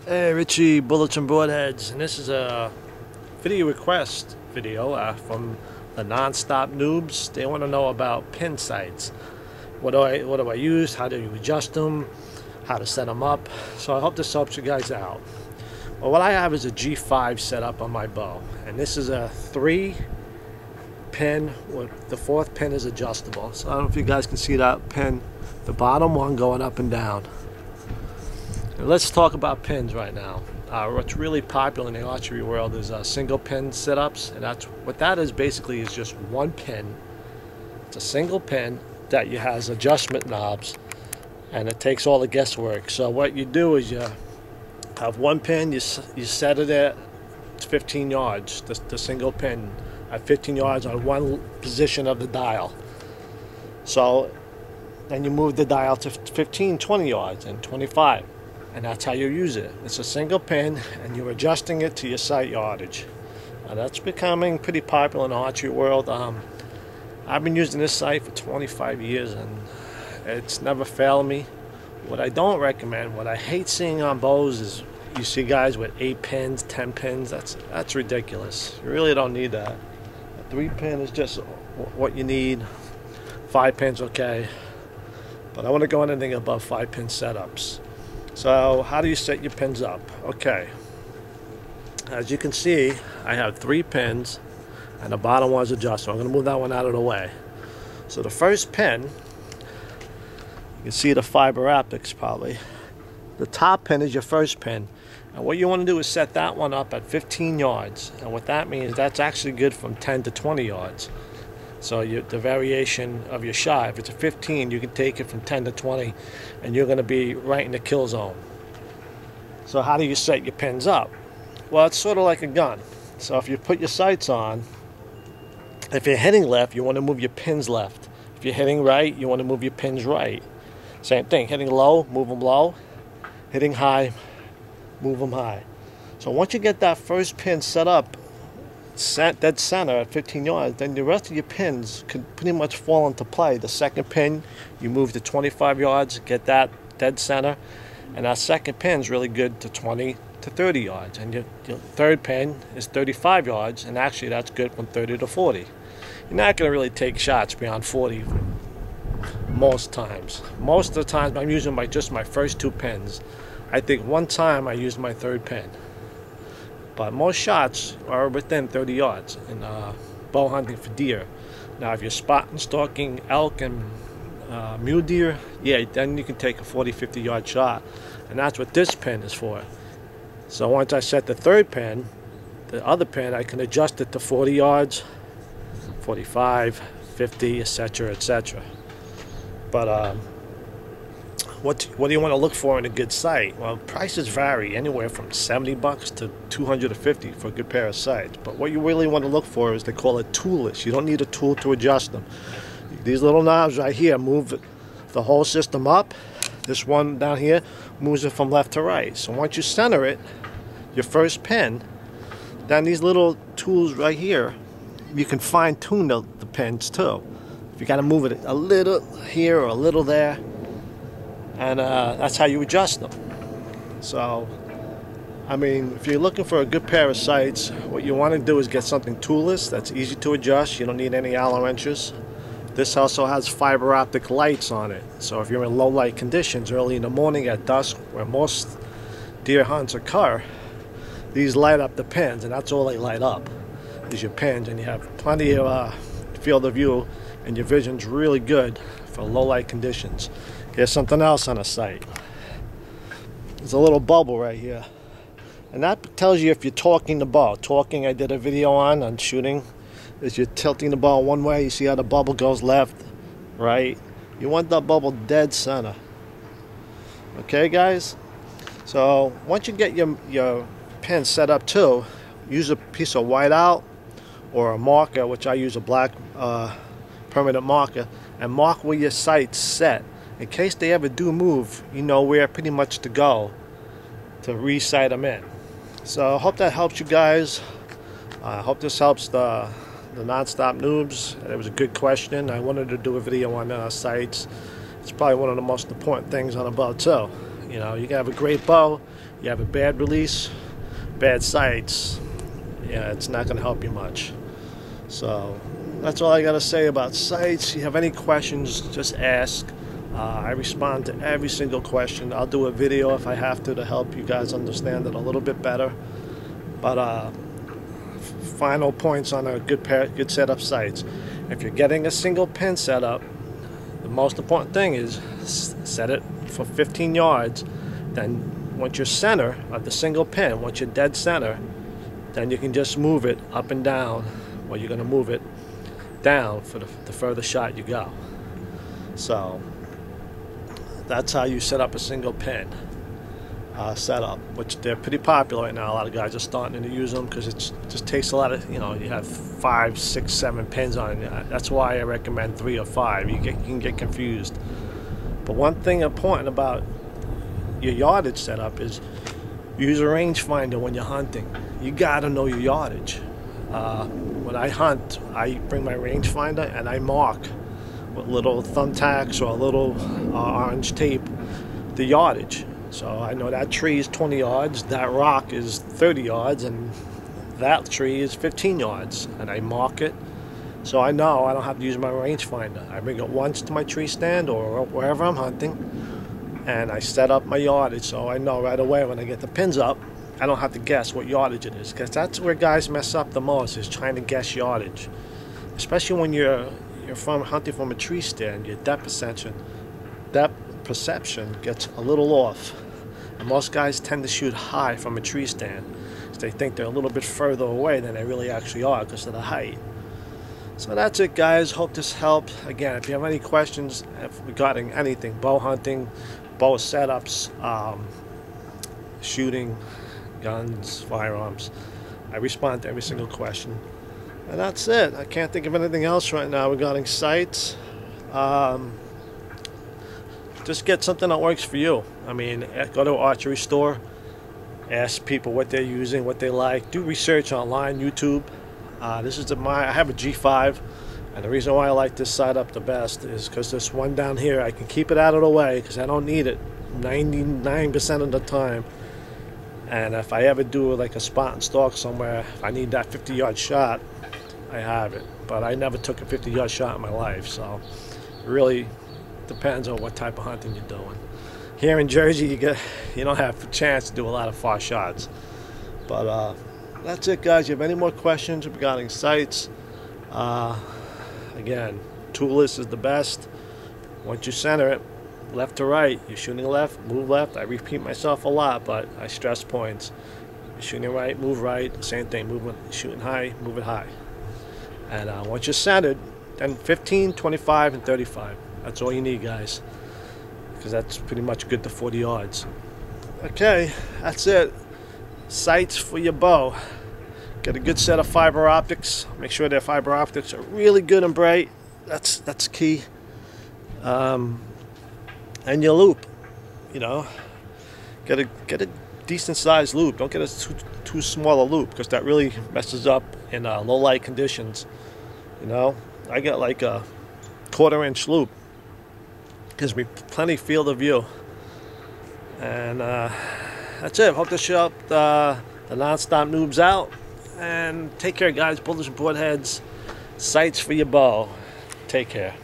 Hey Richie, Bullets and Broadheads, and this is a video request video from the Non-Stop Noobs. They want to know about pin sights. What do I use? How do you adjust them? How to set them up? So I hope this helps you guys out. Well, what I have is a G5 set up on my bow, and this is a 3-pin. The 4th pin is adjustable. So I don't know if you guys can see that pin, the bottom one going up and down. Let's talk about pins right now. What's really popular in the archery world is single pin setups, and that's what that is. Basically, is just one pin. It's a single pin that has adjustment knobs, and it takes all the guesswork. So what you do is you have one pin, you set it at 15 yards. The single pin at 15 yards on one position of the dial. So then you move the dial to 15, 20 yards, and 25. And that's how you use it. It's a single pin, and you're adjusting it to your sight yardage. That's becoming pretty popular in the archery world. I've been using this sight for 25 years, and it's never failed me. What I don't recommend, what I hate seeing on bows, is you see guys with 8 pins, 10 pins. That's ridiculous. You really don't need that. A 3-pin is just what you need. 5 pins, okay. But I want to go anything above 5-pin setups. So how do you set your pins up? Okay, as you can see, I have 3 pins, and the bottom one is adjustable. I'm going to move that one out of the way. So the first pin, you can see the fiber optics probably. The top pin is your first pin, and what you want to do is set that one up at 15 yards. And what that means, that's actually good from 10 to 20 yards. So the variation of your shot, if it's a 15, you can take it from 10 to 20, and you're going to be right in the kill zone. So how do you set your pins up? Well, it's sort of like a gun. So if you put your sights on, if you're hitting left, you want to move your pins left. If you're hitting right, you want to move your pins right. Same thing, hitting low, move them low. Hitting high, move them high. So once you get that first pin set up, dead center at 15 yards, then the rest of your pins could pretty much fall into play. The second pin, you move to 25 yards, get that dead center, and that second pin is really good to 20 to 30 yards. And your third pin is 35 yards, and actually that's good from 30 to 40. You're not going to really take shots beyond 40 most times. Most of the times I'm using just my first 2 pins. I think one time I used my 3rd pin. But most shots are within 30 yards in bow hunting for deer. Now, if you're spotting, stalking elk and mule deer, yeah, then you can take a 40, 50 yard shot. And that's what this pin is for. So once I set the 3rd pin, the other pin, I can adjust it to 40 yards, 45, 50, etc., etc. But what do you want to look for in a good sight? Well, prices vary anywhere from $70 to $250 for a good pair of sights. But what you really want to look for is, they call it toolless. You don't need a tool to adjust them. These little knobs right here move the whole system up. This one down here moves it from left to right. So once you center it, your first pin, then these little tools right here, you can fine tune the pins too. If you got to move it a little here or a little there, and that's how you adjust them. So, I mean, if you're looking for a good pair of sights, what you want to do is get something toolless that's easy to adjust. You don't need any Allen wrenches. This also has fiber optic lights on it. So if you're in low light conditions, early in the morning, at dusk, where most deer hunts occur, these light up the pins, and that's all they light up is your pins, and you have plenty of field of view, and your vision's really good for low light conditions. Here's something else on a sight. There's a little bubble right here, and that tells you if you're torquing the bow. Torquing, I did a video on shooting, is you're tilting the bow one way. You see how the bubble goes left, right? You want that bubble dead center. Okay, guys? So once you get your pin set up too, use a piece of whiteout or a marker, which I use a black permanent marker, and mark where your sight's set. In case they ever do move, you know where pretty much to go to re-sight them in. So I hope that helps you guys. I hope this helps the Non-Stop Noobs. It was a good question. I wanted to do a video on sights. It's probably one of the most important things on a bow too. You know, you can have a great bow, you have a bad release, bad sights, yeah, it's not going to help you much. So that's all I got to say about sights. If you have any questions, just ask. I respond to every single question. I'll do a video if I have to help you guys understand it a little bit better. But final points on a good setup sights. If you're getting a single pin setup, the most important thing is set it for 15 yards. Then once you're center of the single pin, once you're dead center, then you can just move it up and down. Well, you're going to move it down for the further shot you go. So that's how you set up a single pin setup, which they're pretty popular right now. A lot of guys are starting to use them because it just takes a lot of, you know, you have 5, 6, 7 pins on it. That's why I recommend 3 or 5. You can get confused. But one thing important about your yardage setup is use a rangefinder when you're hunting. You gotta know your yardage. When I hunt, I bring my rangefinder and I mark with little thumbtacks or a little orange tape the yardage. So I know that tree is 20 yards, that rock is 30 yards, and that tree is 15 yards. And I mark it so I know I don't have to use my rangefinder. I bring it once to my tree stand or wherever I'm hunting, and I set up my yardage so I know right away when I get the pins up, I don't have to guess what yardage it is, because that's where guys mess up the most, is trying to guess yardage. Especially when you're hunting from a tree stand, your depth perception gets a little off. And most guys tend to shoot high from a tree stand, because they think they're a little bit further away than they really actually are because of the height. So that's it, guys. Hope this helped. Again, if you have any questions regarding anything, bow hunting, bow setups, shooting, guns, firearms, I respond to every single question. And that's it. I can't think of anything else right now regarding sights. Just get something that works for you. I mean, go to an archery store, ask people what they're using, what they like. Do research online, YouTube. I have a G5, and the reason why I like this setup the best is because this one down here, I can keep it out of the way because I don't need it 99% of the time. And if I ever do like a spot and stalk somewhere, if I need that 50-yard shot, I have it. But I never took a 50-yard shot in my life, so it really depends on what type of hunting you're doing. Here in Jersey, you don't have a chance to do a lot of far shots. But that's it, guys. If you have any more questions regarding sights, again, toolless is the best. Once you center it, left to right, you're shooting left, move left. I repeat myself a lot, but I stress points. You're shooting right, move right. Same thing, shooting high, move it high. And once you're centered, then 15, 25, and 35. That's all you need, guys, because that's pretty much good to 40 yards. Okay, that's it. Sights for your bow. Get a good set of fiber optics. Make sure their fiber optics are really good and bright. That's key. And your loop, you know, get a decent sized loop. Don't get a too small a loop, because that really messes up in low light conditions. You know, I got like a 1/4-inch loop. Gives me plenty field of view. And that's it. Hope this helped the non-stop noobs out. And take care, guys. Bullets and broadheads. Sights for your bow. Take care.